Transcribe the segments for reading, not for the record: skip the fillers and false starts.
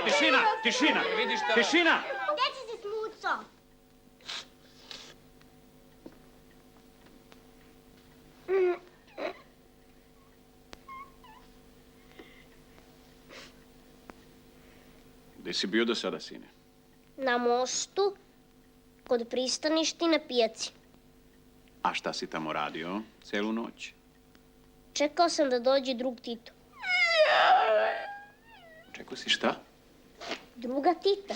Tišina, tišina, tišina! Gdje si se smucao? Gde si bio do sada, sine? Na mostu, kod pristaništa i na pijaci. A šta si tamo radio celu noć? Čekao sam da dođe drug Tito. Čekao si šta? Druga Tita.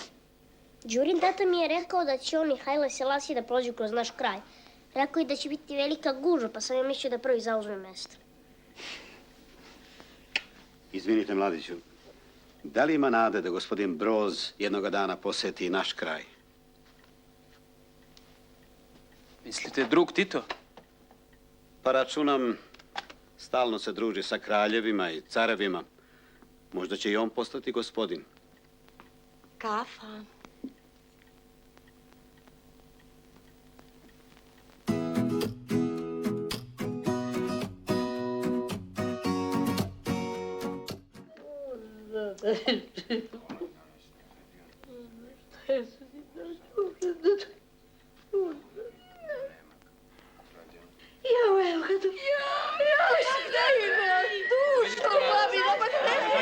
Đurin tata mi je rekao da će on i Hajle Selasije da prođu kroz naš kraj. Rekao je da će biti velika gužva, pa sam ja mislio da prvi zauzme mesto. Izvinite, mladiću, da li ima nade da gospodin Broz jednoga dana poseti naš kraj? Mislite, drug Tito? Pa računam, stalno se druži sa kraljevima i carevima. Možda će i on postati gospodin. Kafa.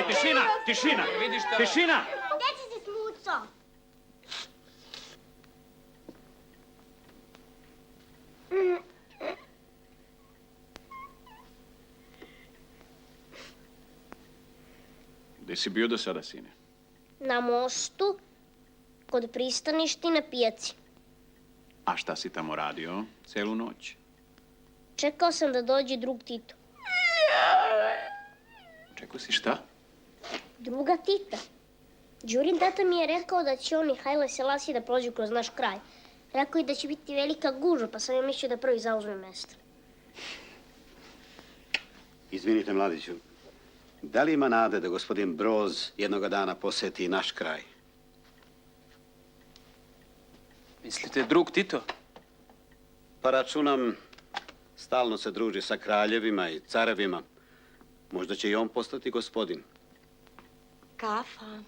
Tišina, tišina, tišina! Gdje si se smucao? Gde si bio do sada, sine? Na mostu, kod pristaništa i na pijaci. A šta si tamo radio celu noć? Čekao sam da dođe drug Tito. Čekao si šta? Druga Tita. Đurin tata mi je rekao da će on i Hajle Selasije da prođu kroz naš kraj. Rekao je da će biti velika gužva, pa sam ja mislio da prvi zauzme mesto. Izvinite, mladiću, da li ima nade da gospodin Broz jednoga dana poseti naš kraj? Mislite, drug Tito? Pa računam, stalno se druži sa kraljevima i carevima. Možda će i on postati gospodin. Kafa.